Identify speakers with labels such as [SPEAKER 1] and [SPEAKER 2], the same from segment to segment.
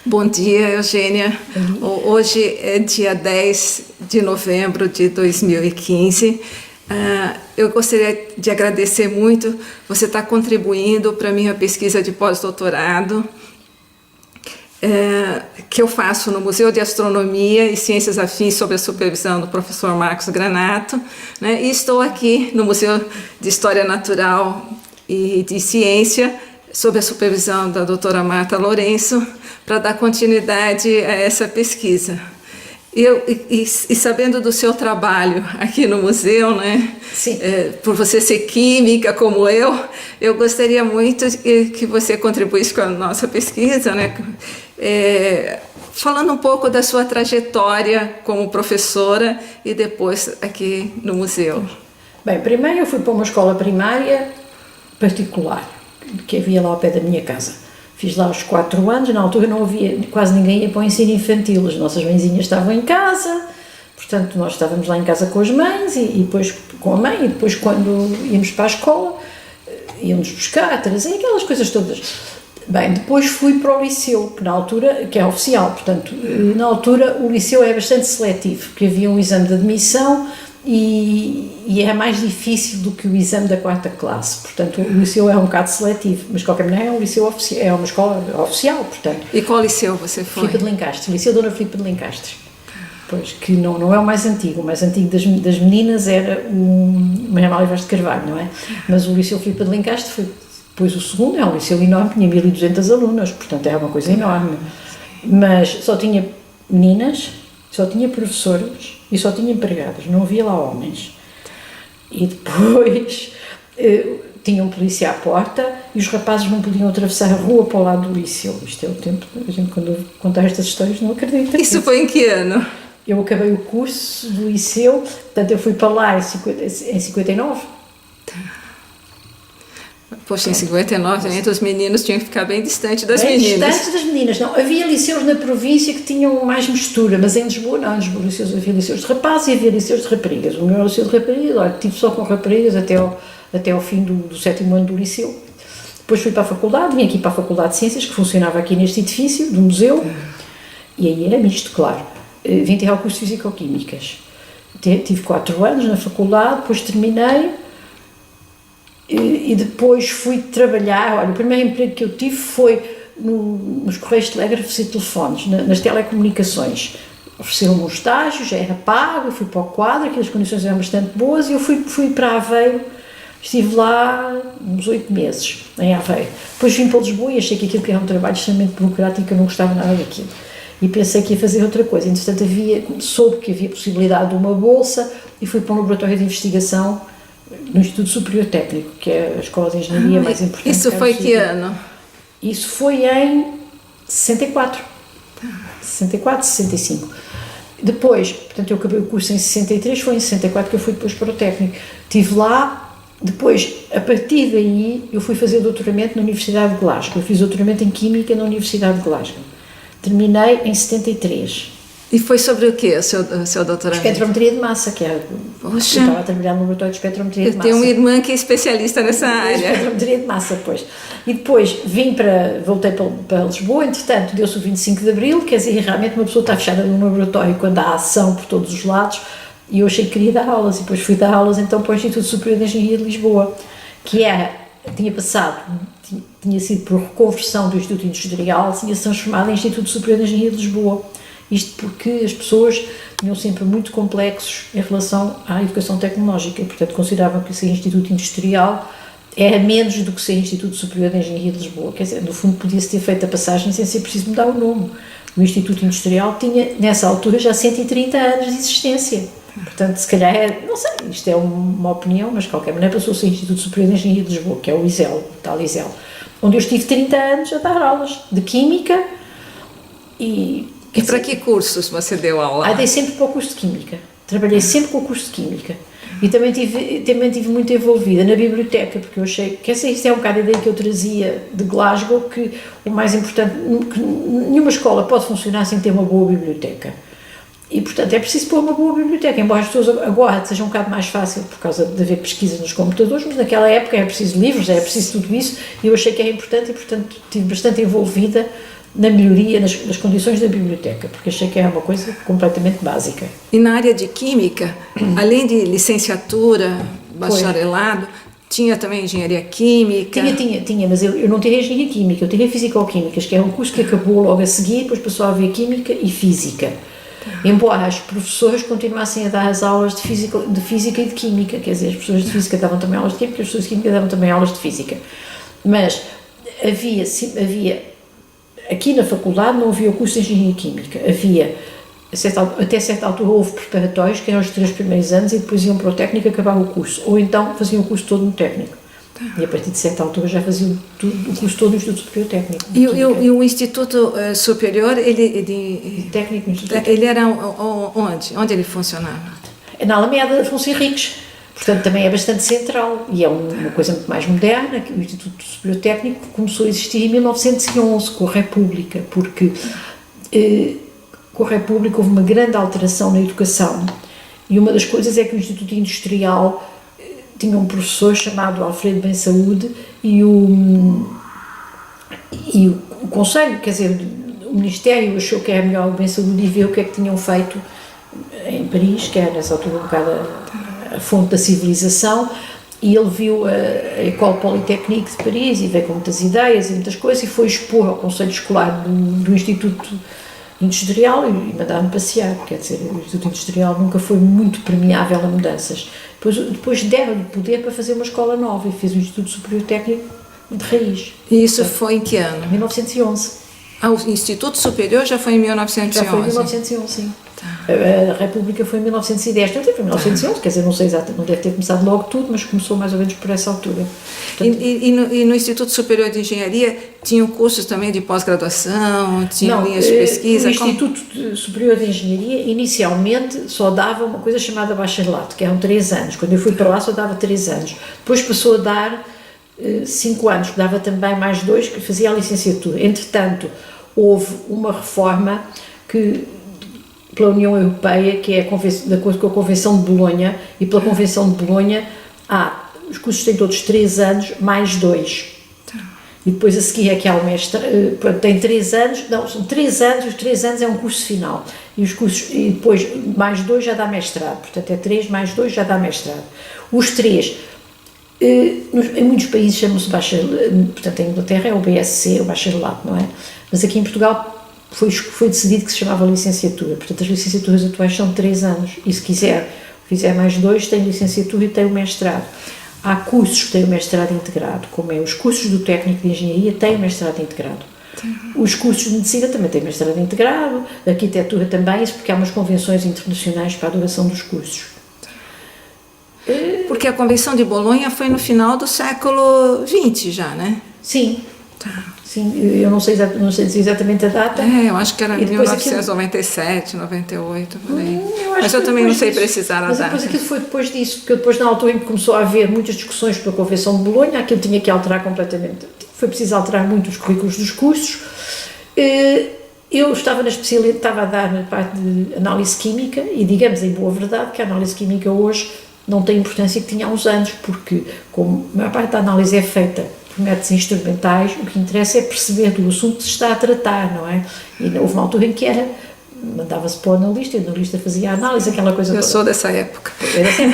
[SPEAKER 1] Bom dia, Eugênia. Hoje é dia 10 de novembro de 2015. Eu gostaria de agradecer muito você estar contribuindo para a minha pesquisa de pós-doutorado, que eu faço no Museu de Astronomia e Ciências Afins sob a supervisão do professor Marcos Granato, né? E estou aqui no Museu de História Natural e de Ciência sob a supervisão da doutora Marta Lourenço para dar continuidade a essa pesquisa. E sabendo do seu trabalho aqui no museu, né? Por você ser química como eu gostaria muito que você contribuísse com a nossa pesquisa, né? Falando um pouco da sua trajetória como professora e depois aqui no museu.
[SPEAKER 2] Bem, primeiro eu fui para uma escola primária particular, que havia lá ao pé da minha casa. Fiz lá os 4 anos, na altura não havia, quase ninguém ia para o ensino infantil, as nossas mãezinhas estavam em casa, portanto nós estávamos lá em casa com as mães e depois com a mãe, e depois quando íamos para a escola, íamos buscar, trazer, aquelas coisas todas. Bem, depois fui para o liceu, que na altura, que é oficial, portanto, na altura o liceu é bastante seletivo, porque havia um exame de admissão e é mais difícil do que o exame da 4ª classe, portanto o liceu é um bocado seletivo, mas de qualquer maneira é um liceu oficial, é uma escola oficial, portanto.
[SPEAKER 1] E qual liceu você foi?
[SPEAKER 2] Filipe de Lencastre, Liceu Dona Filipe de Lencastre, pois, que não é o mais antigo das meninas era o Maria Amália Vaz de Carvalho, não é? Mas o Liceu Filipe de Lencastre foi depois o segundo, é um liceu enorme, tinha 1200 alunas, portanto é uma coisa enorme, mas só tinha meninas, só tinha professoras e só tinha empregadas, não havia lá homens. E depois tinha um polícia à porta e os rapazes não podiam atravessar a rua para o lado do liceu. Isto é o tempo, a gente quando conta estas histórias não acredita.
[SPEAKER 1] Isso foi em que ano?
[SPEAKER 2] Eu acabei o curso do liceu, portanto eu fui para lá em 59.
[SPEAKER 1] Poxa, em 59, entre os meninos tinham que ficar bem distante das meninas.
[SPEAKER 2] Distante das meninas, não. Havia liceus na província que tinham mais mistura, mas em Lisboa não. Em Lisboa havia liceus de rapazes e havia liceus de raparigas. O meu era o liceu de raparigas, olha, tive só com raparigas até ao fim do 7º ano do liceu. Depois fui para a faculdade, vim aqui para a Faculdade de Ciências, que funcionava aqui neste edifício do museu, e aí era misto, claro. Vim tirar o curso de Físico-Químicas. Tive 4 anos na faculdade, depois terminei. E depois fui trabalhar, olha, o primeiro emprego que eu tive foi nos Correios Telégrafos e Telefones, nas telecomunicações. Ofereceram-me um estágio, já era pago, eu fui para o quadro, aqui as condições eram bastante boas e eu fui para Aveiro, estive lá uns 8 meses, em Aveiro. Depois vim para Lisboa e achei que aquilo que era um trabalho extremamente burocrático e eu não gostava nada daquilo. E pensei que ia fazer outra coisa, entretanto soube que havia possibilidade de uma bolsa e fui para um laboratório de investigação no Instituto Superior Técnico, que é a escola de engenharia mais importante.
[SPEAKER 1] Isso foi que ano?
[SPEAKER 2] Isso foi em 64, 65. Depois, portanto, eu acabei o curso em 63, foi em 64 que eu fui depois para o técnico. Estive lá, depois, a partir daí, eu fui fazer doutoramento na Universidade de Glasgow. Eu fiz doutoramento em Química na Universidade de Glasgow. Terminei em 73.
[SPEAKER 1] E foi sobre o quê, o seu doutorado?
[SPEAKER 2] Espectrometria de massa, que era...
[SPEAKER 1] Poxa!
[SPEAKER 2] Eu estava a trabalhar no laboratório de espectrometria de massa.
[SPEAKER 1] Eu tenho uma irmã que é especialista nessa área.
[SPEAKER 2] Espectrometria de massa, pois. E depois voltei para Lisboa, entretanto deu-se o 25 de Abril, quer dizer, realmente uma pessoa está fechada num laboratório quando há ação por todos os lados, e eu achei que queria dar aulas, e depois fui dar aulas então para o Instituto Superior de Engenharia de Lisboa, que tinha sido por reconversão do Instituto Industrial, tinha se transformado em Instituto Superior de Engenharia de Lisboa. Isto porque as pessoas tinham sempre muito complexos em relação à educação tecnológica, portanto consideravam que ser Instituto Industrial era menos do que ser Instituto Superior de Engenharia de Lisboa, quer dizer, no fundo podia-se ter feito a passagem sem ser preciso mudar o nome. O Instituto Industrial tinha, nessa altura, já 130 anos de existência, portanto se calhar, não sei, isto é uma opinião, mas de qualquer maneira passou a ser Instituto Superior de Engenharia de Lisboa, que é o ISEL, o tal ISEL, onde eu estive 30 anos a dar aulas de Química
[SPEAKER 1] E para que cursos você deu aula?
[SPEAKER 2] Dei sempre para o curso de Química. Trabalhei sempre com o curso de Química. E também tive muito envolvida na biblioteca, porque eu achei que isto é um bocado a ideia que eu trazia de Glasgow, que o mais importante, que nenhuma escola pode funcionar sem ter uma boa biblioteca. E, portanto, é preciso pôr uma boa biblioteca, embora as pessoas agora seja um bocado mais fácil por causa de haver pesquisas nos computadores, mas naquela época era preciso livros, era preciso tudo isso, e eu achei que era importante e, portanto, estive bastante envolvida na melhoria das condições da biblioteca, porque achei que era uma coisa completamente básica.
[SPEAKER 1] E na área de química, além de licenciatura, bacharelado, tinha também engenharia química?
[SPEAKER 2] Tinha, mas eu não tirei engenharia química, eu tirei físico-químicas, que é um curso que acabou logo a seguir, depois passou a haver química e física. Embora os professores continuassem a dar as aulas de física e de química, quer dizer, as pessoas de física davam também aulas de química, as pessoas de química davam também aulas de física. Mas havia aqui na faculdade não havia o curso de engenharia química, havia, até certa altura houve preparatórios, que eram os 3 primeiros anos, e depois iam para o técnico e acabavam o curso, ou então faziam o curso todo no técnico. E a partir de certa altura já faziam o curso todo no Instituto Superior Técnico.
[SPEAKER 1] E o Instituto Superior,
[SPEAKER 2] Técnico,
[SPEAKER 1] ele era onde? Onde ele funcionava?
[SPEAKER 2] Na Alameda Afonso Henriques. Portanto, também é bastante central e é uma coisa muito mais moderna, que o Instituto Superior Técnico começou a existir em 1911, com a República, porque com a República houve uma grande alteração na educação e uma das coisas é que o Instituto Industrial tinha um professor chamado Alfredo Bem Saúde e o Conselho, quer dizer, o Ministério achou que era melhor o Bem Saúde e ver o que é que tinham feito em Paris, que era nessa altura um bocado a fonte da civilização, e ele viu a École Polytechnique de Paris e veio com muitas ideias e muitas coisas e foi expor ao Conselho Escolar do Instituto Industrial e mandaram passear, quer dizer, o Instituto Industrial nunca foi muito permeável a mudanças. Depois deram-lhe poder para fazer uma escola nova e fez o Instituto Superior Técnico de raiz.
[SPEAKER 1] E isso foi em que ano?
[SPEAKER 2] 1911.
[SPEAKER 1] Ah, o Instituto Superior já foi em 1911?
[SPEAKER 2] Já foi em 1911, sim. A República foi em 1910, não foi em 1911, quer dizer, não sei exatamente, não deve ter começado logo tudo, mas começou mais ou menos por essa altura. Portanto,
[SPEAKER 1] e no Instituto Superior de Engenharia tinham cursos também de pós-graduação, tinham linhas de pesquisa?
[SPEAKER 2] O Instituto Superior de Engenharia inicialmente só dava uma coisa chamada bacharelato, que eram 3 anos, quando eu fui para lá só dava 3 anos, depois passou a dar 5 anos, que dava também mais 2, que fazia a licenciatura. Entretanto, houve uma reforma pela União Europeia, que é de acordo com a Convenção de Bolonha, e pela Convenção de Bolonha os cursos têm todos 3 anos mais 2. E depois a seguir é que há o mestrado, tem 3 anos, não, são 3 anos, os 3 anos é um curso final, e depois mais 2 já dá mestrado, portanto é 3 mais 2 já dá mestrado. Os 3, em muitos países chamam-se bacharelato, portanto em Inglaterra é o BSc, o bacharelato, não é? Mas aqui em Portugal foi decidido que se chamava licenciatura, portanto as licenciaturas atuais são 3 anos, e se fizer mais 2, tem licenciatura e tem o mestrado. Há cursos que têm o mestrado integrado, como os cursos do técnico de engenharia têm o mestrado integrado. Os cursos de medicina também têm mestrado integrado, a arquitetura também, isso porque há umas convenções internacionais para a duração dos cursos.
[SPEAKER 1] Porque a Convenção de Bolonha foi no final do século XX já, né?
[SPEAKER 2] Sim. Sim, eu não sei dizer exatamente a data.
[SPEAKER 1] Eu acho que era 1997, 98, por aí. Mas eu também não sei precisar a data.
[SPEAKER 2] Mas aquilo foi depois disso, porque depois na altura em que começou a haver muitas discussões pela Convenção de Bolonha, aquilo tinha que alterar completamente. Foi preciso alterar muito os currículos dos cursos. Eu estava estava a dar na parte de análise química e digamos em boa verdade que a análise química hoje não tem a importância que tinha há uns anos, porque como a maior parte da análise é feita por métodos instrumentais, o que interessa é perceber do assunto que se está a tratar, não é? E houve uma altura em que mandava-se para o analista, e o analista fazia a análise, aquela coisa toda.
[SPEAKER 1] Eu sou dessa época.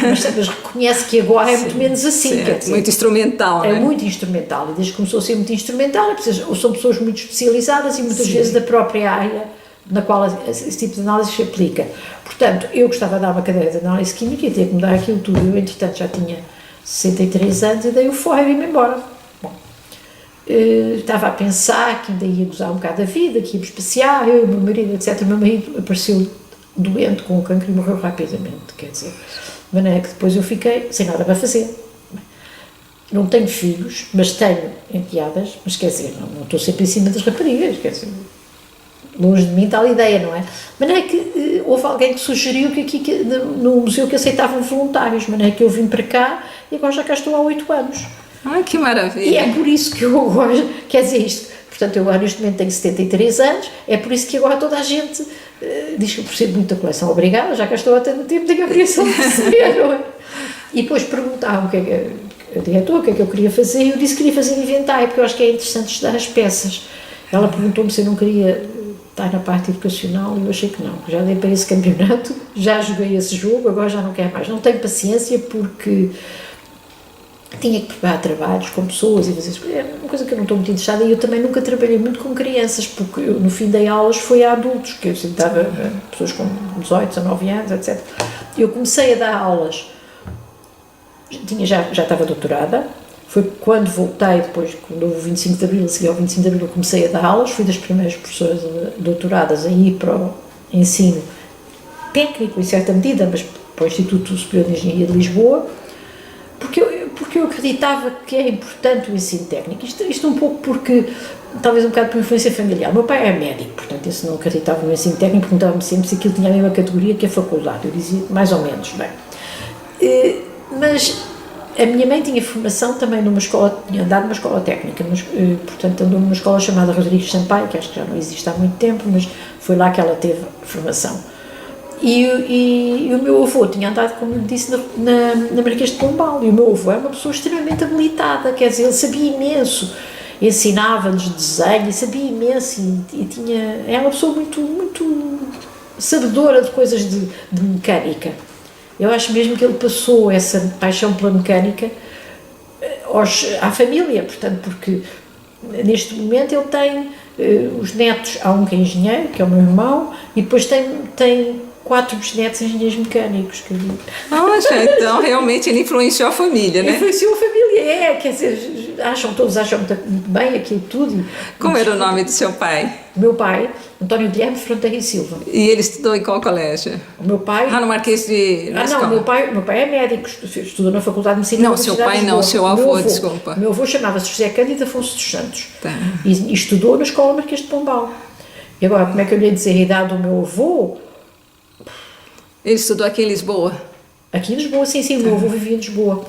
[SPEAKER 2] Mas reconhece que agora é muito menos assim.
[SPEAKER 1] Sim, quer dizer, muito instrumental,
[SPEAKER 2] é
[SPEAKER 1] né?
[SPEAKER 2] muito instrumental, e desde que começou a ser muito instrumental, são pessoas muito especializadas e muitas vezes da própria área na qual esse tipo de análise se aplica. Portanto, eu gostava de dar uma cadeira de análise química e tinha que mudar aquilo tudo. Eu, entretanto, já tinha 63 anos e dei o fora e vim-me embora. Estava a pensar que ainda ia gozar um bocado da vida, que ia me passear, eu e o meu marido, etc. O meu marido apareceu doente com o cancro e morreu rapidamente, quer dizer, de maneira que depois eu fiquei sem nada para fazer. Não tenho filhos, mas tenho enteadas, mas quer dizer, não estou sempre em cima das raparigas, quer dizer, longe de mim tal ideia, não é? De maneira que houve alguém que sugeriu que no museu que aceitavam voluntários, de maneira que eu vim para cá e agora já cá estou há 8 anos.
[SPEAKER 1] Ai, que maravilha!
[SPEAKER 2] E é por isso que eu agora, quer dizer isto, portanto eu agora neste momento tenho 73 anos, é por isso que agora toda a gente diz que eu percebo muito a coleção, obrigada, já cá estou há tanto tempo, tenho a obrigação de perceber, não é? E depois perguntavam a diretora o que é que eu queria fazer, e eu disse que queria fazer inventário, porque eu acho que é interessante estudar as peças. Ela perguntou-me se eu não queria estar na parte educacional e eu achei que não. Já dei para esse campeonato, já joguei esse jogo, agora já não quero mais. Não tenho paciência porque tinha que preparar trabalhos com pessoas e fazer. É uma coisa que eu não estou muito interessada e eu também nunca trabalhei muito com crianças, porque eu, no fim dei aulas foi a adultos, que eu sempre dava pessoas com 18, 19 anos, etc. Eu comecei a dar aulas, já estava doutorada, foi quando voltei, depois, quando houve o 25 de Abril, a seguir ao 25 de Abril, comecei a dar aulas, fui das primeiras professoras doutoradas a ir para o ensino técnico, em certa medida, mas para o Instituto Superior de Engenharia de Lisboa, porque eu acreditava que era importante o ensino técnico. Isto um pouco porque, talvez um bocado por influência familiar. O meu pai era médico, portanto, esse não acreditava no ensino técnico, perguntava-me sempre se aquilo tinha a mesma categoria que a faculdade. Eu dizia, mais ou menos, bem. Mas a minha mãe tinha formação também numa escola, tinha andado numa escola técnica, mas, portanto, andou numa escola chamada Rodrigues Sampaio, que acho que já não existe há muito tempo, mas foi lá que ela teve formação. E o meu avô tinha andado, como eu disse, na Marquês de Pombal, e o meu avô é uma pessoa extremamente habilitada, quer dizer, ele sabia imenso, ensinava-nos desenho, sabia imenso e era uma pessoa muito, muito sabedora de coisas de mecânica. Eu acho mesmo que ele passou essa paixão pela mecânica à família, portanto, porque neste momento ele tem os netos, há um que é engenheiro, que é o meu irmão, e depois tem 4 bisnetos engenheiros mecânicos, quer dizer.
[SPEAKER 1] Então realmente ele influenciou a família, né?
[SPEAKER 2] Influenciou a família, quer dizer, todos acham muito bem aquilo tudo.
[SPEAKER 1] Como era o nome do seu pai?
[SPEAKER 2] O meu pai, António Guilherme Fronteira e Silva.
[SPEAKER 1] E ele estudou em qual colégio?
[SPEAKER 2] O meu pai...
[SPEAKER 1] no Marquês de...
[SPEAKER 2] não, o meu pai é médico, estudou na Faculdade de Medicina.
[SPEAKER 1] Não, seu pai não, seu avô, desculpa.
[SPEAKER 2] O meu avô chamava-se José Cândido Afonso dos Santos.
[SPEAKER 1] Tá.
[SPEAKER 2] E estudou na Escola Marquês de Pombal. E agora, como é que eu lhe ia dizer a idade do meu avô?
[SPEAKER 1] Ele estudou aqui em Lisboa?
[SPEAKER 2] Aqui em Lisboa, sim, o meu avô vivia em Lisboa.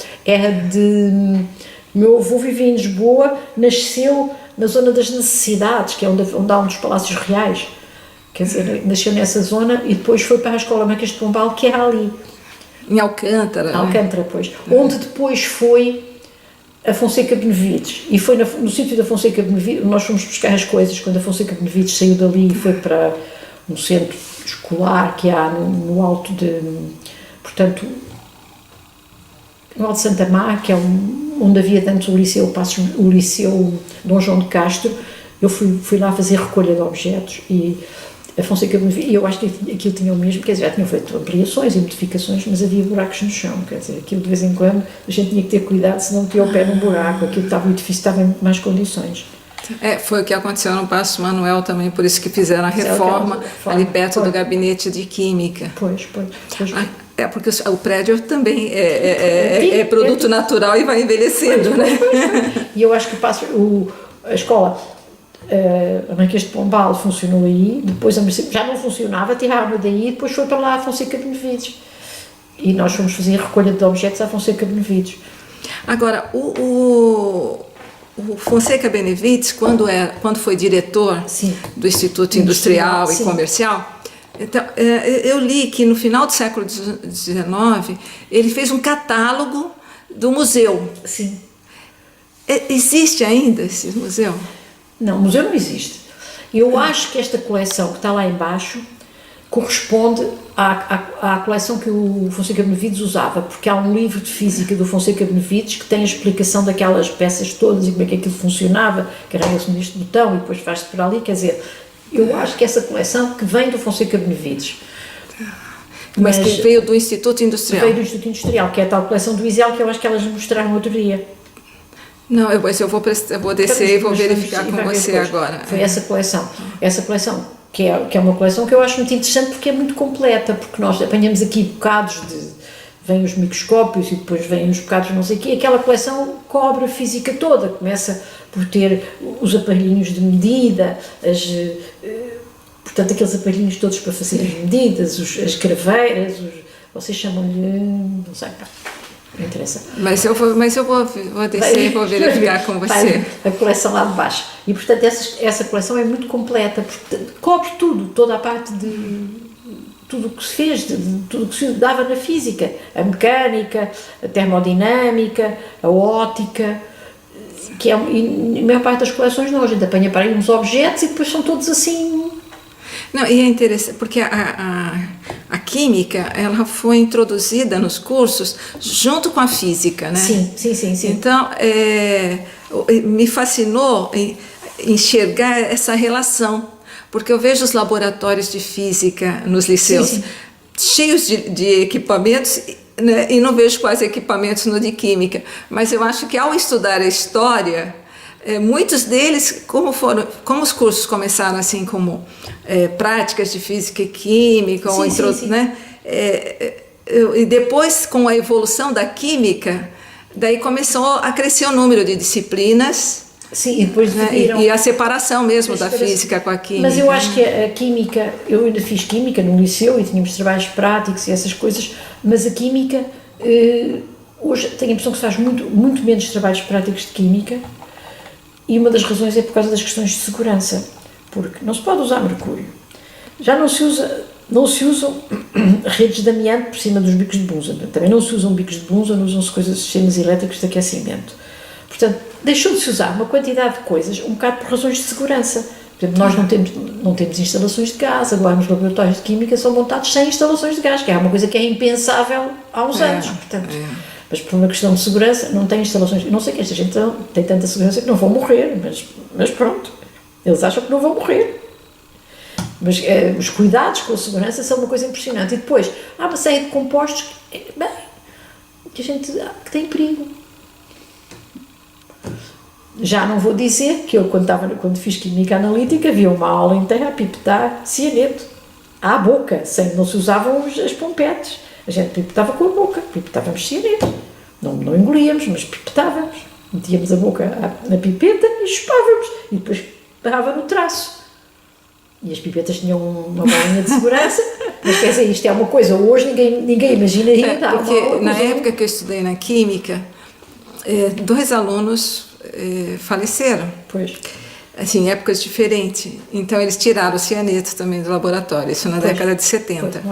[SPEAKER 2] Meu avô vivia em Lisboa, nasceu na zona das Necessidades, que é onde há um dos Palácios Reais. Quer dizer, nasceu nessa zona e depois foi para a Escola Marquês de Pombal, que era ali.
[SPEAKER 1] Em Alcântara.
[SPEAKER 2] Alcântara, pois. Onde depois foi a Fonseca Benevides. E foi no sítio da Fonseca Benevides, nós fomos buscar as coisas, quando a Fonseca Benevides saiu dali e foi para um centro escolar que há no alto de... Portanto, no alto de Santa Má, que é onde havia antes o Liceu Dom João de Castro. Eu fui lá fazer recolha de objetos e a Fonseca Benevides, e eu acho que aquilo tinha o mesmo, quer dizer, já tinham feito ampliações e modificações, mas havia buracos no chão, quer dizer, aquilo de vez em quando a gente tinha que ter cuidado, senão tinha o pé num buraco, aquilo estava muito difícil, estava em muito mais condições.
[SPEAKER 1] Foi o que aconteceu no Paço Manuel também, por isso que fizeram a reforma ali perto do gabinete de Química.
[SPEAKER 2] Pois.
[SPEAKER 1] Porque o prédio também é produto natural e vai envelhecendo, né?
[SPEAKER 2] E eu acho que a escola, a Marquês de Pombal funcionou aí, depois já não funcionava, tiraram daí, depois foi para lá a Fonseca Benevides. E nós fomos fazer recolha de objetos à Fonseca Benevides.
[SPEAKER 1] Agora, o Fonseca Benevides, quando foi diretor do Instituto Industrial e Comercial, então, eu li que no final do século XIX ele fez um catálogo do museu.
[SPEAKER 2] Sim.
[SPEAKER 1] Existe ainda esse museu?
[SPEAKER 2] Não, o museu não existe. Eu acho que esta coleção que está lá embaixo corresponde à coleção que o Fonseca Benevides usava, porque há um livro de física do Fonseca Benevides que tem a explicação daquelas peças todas e como é que aquilo funcionava, carrega-se neste botão e depois faz-se por ali, quer dizer, eu acho que essa coleção que vem do Fonseca Benevides.
[SPEAKER 1] Mas que veio do Instituto Industrial.
[SPEAKER 2] Veio do Instituto Industrial, que é a tal coleção do Isel que eu acho que elas mostraram outro dia.
[SPEAKER 1] Não, eu vou descer e vou verificar com você agora.
[SPEAKER 2] Foi essa coleção. Essa coleção, que é uma coleção que eu acho muito interessante porque é muito completa, porque nós apanhamos aqui bocados vêm os microscópios e depois vêm os bocados não sei o quê, aquela coleção cobre a física toda, começa por ter os aparelhinhos de medida, portanto aqueles aparelhinhos todos para fazer as medidas, as craveiras, vocês chamam-lhe, não sei, não interessa.
[SPEAKER 1] Mas eu vou descer e vou verificar com você.
[SPEAKER 2] A coleção lá de baixo. E, portanto, essa coleção é muito completa, porque cobre tudo, toda a parte de tudo o que se fez, de tudo o que se dava na física. A mecânica, a termodinâmica, a óptica. que é, e a maior parte das coleções não, a gente apanha para aí uns objetos e depois são todos assim.
[SPEAKER 1] Não, e é interessante, porque a química, ela foi introduzida nos cursos junto com a física, né?
[SPEAKER 2] Sim.
[SPEAKER 1] Então, me fascinou enxergar essa relação, porque eu vejo os laboratórios de física nos liceus cheios de equipamentos, né, e não vejo quase equipamentos no de química, mas eu acho que ao estudar a história, muitos deles, como os cursos começaram assim como práticas de física e química, né, e depois com a evolução da química, daí começou a crescer o número de disciplinas.
[SPEAKER 2] Sim, e depois
[SPEAKER 1] e a separação mesmo da física com a química.
[SPEAKER 2] Mas eu acho que a química, eu ainda fiz química no liceu e tínhamos trabalhos práticos e essas coisas, mas a química, hoje tenho a impressão que se faz muito menos trabalhos práticos de química, e uma das razões é por causa das questões de segurança, porque não se pode usar mercúrio. Já não se usam redes de amianto por cima dos bicos de Bunsen, também não se usam bicos de Bunsen, usam-se sistemas elétricos de aquecimento. Portanto, deixou de se usar uma quantidade de coisas, um bocado por razões de segurança. Por exemplo, nós não temos instalações de gás, agora nos laboratórios de química são montados sem instalações de gás, que é uma coisa que é impensável há uns anos. Portanto, mas por uma questão de segurança, não tem instalações. Eu não sei que esta gente tem tanta segurança que não vão morrer, mas pronto, eles acham que não vão morrer. Mas os cuidados com a segurança são uma coisa impressionante. E depois, há uma série de compostos que têm perigo. Já não vou dizer que eu, quando fiz química analítica, havia uma aula inteira a pipetar cianeto à boca, não se usavam as pompetes. A gente pipetava com a boca, pipetávamos cianeto. Não engolíamos, mas pipetávamos. Metíamos a boca na pipeta e chupávamos. E depois parava no traço. E as pipetas tinham uma bolinha de segurança. Mas quer dizer, isto é uma coisa, hoje ninguém imaginaria.
[SPEAKER 1] Porque na época que eu estudei na química, 2 alunos faleceram.
[SPEAKER 2] Pois.
[SPEAKER 1] Assim, em épocas diferentes. Então, eles tiraram o cianeto também do laboratório, isso na década de 70.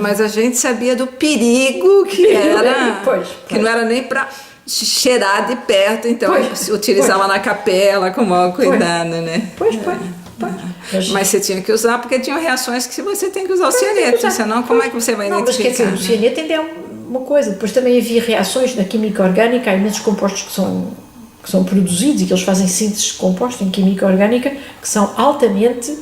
[SPEAKER 1] Mas a gente sabia do perigo que era, que não era nem para cheirar de perto, então se utilizava na capela com maior cuidado, né? Mas você tinha que usar, porque tinham reações que você tem que usar o cianeto, senão como é que você vai identificar?
[SPEAKER 2] Mas quer dizer, o cianeto ainda é uma coisa. Depois também havia reações na química orgânica, há imensos compostos que são produzidos e que eles fazem síntese de compostos em química orgânica que são altamente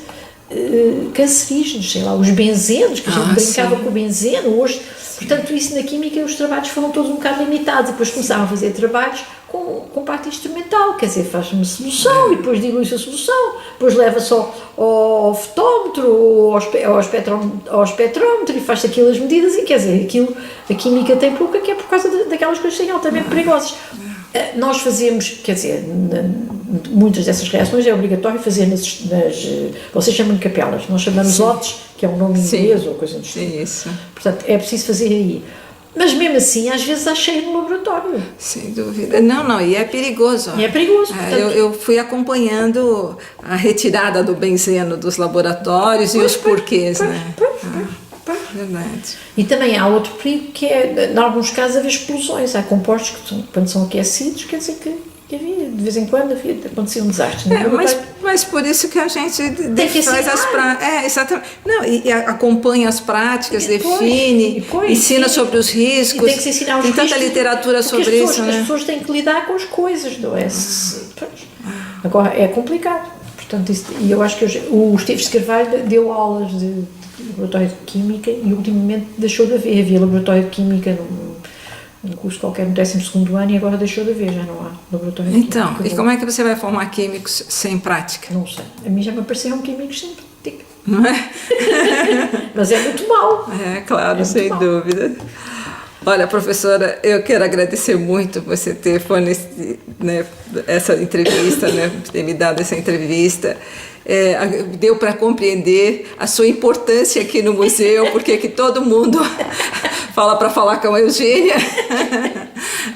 [SPEAKER 2] cancerígenos, sei lá, os benzenos, que a gente brincava com o benzeno, hoje, portanto isso na química os trabalhos foram todos um bocado limitados e depois começaram a fazer trabalhos com parte instrumental, quer dizer, faz uma solução e depois dilui-se a solução, depois leva-se ao fotómetro ou ao espectrómetro e faz-se aquelas medidas e quer dizer, a química tem pouca que é por causa daquelas coisas que são altamente perigosas. Nós fazemos, quer dizer, muitas dessas reações é obrigatório fazer vocês chamam de capelas, nós chamamos lotes, que é um nome inglês ou coisa do tipo. Portanto, é preciso fazer aí. Mas mesmo assim, às vezes há cheio no laboratório.
[SPEAKER 1] Sem dúvida. Não, e é perigoso.
[SPEAKER 2] E é perigoso. Portanto,
[SPEAKER 1] eu fui acompanhando a retirada do benzeno dos laboratórios e os porquês, né? Verdade.
[SPEAKER 2] E também há outro perigo que é, em alguns casos, haver explosões. Há compostos que, quando são aquecidos, quer dizer que havia, de vez em quando acontecia um desastre.
[SPEAKER 1] Mas por isso que a gente faz as práticas. Exatamente. Não, e acompanha as práticas, define, ensina sobre os riscos.
[SPEAKER 2] E tem que se ensinar os
[SPEAKER 1] riscos. Tem tanta literatura sobre isso, né?
[SPEAKER 2] As pessoas têm que lidar com as coisas, não é? Agora, é complicado. Portanto, e eu acho que o Esteves de Carvalho deu aulas de laboratório de química e ultimamente deixou de haver. Havia laboratório de química num curso qualquer no 12º ano e agora deixou de haver, já não há laboratório de química.
[SPEAKER 1] Então, e como é que você vai formar químicos sem prática?
[SPEAKER 2] Não sei. A mim já me apareceram químicos sem prática.
[SPEAKER 1] Não é?
[SPEAKER 2] Mas é muito mau.
[SPEAKER 1] É, claro, sem dúvida. Olha, professora, eu quero agradecer muito você ter fornecido, né, essa entrevista, né, ter me dado essa entrevista. Deu para compreender a sua importância aqui no museu, porque que todo mundo fala para falar com a Eugênia,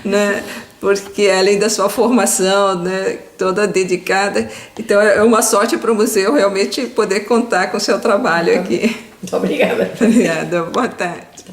[SPEAKER 1] né? Porque além da sua formação, né, toda dedicada, então é uma sorte para o museu realmente poder contar com o seu trabalho aqui.
[SPEAKER 2] Muito obrigada.
[SPEAKER 1] Obrigada, boa tarde.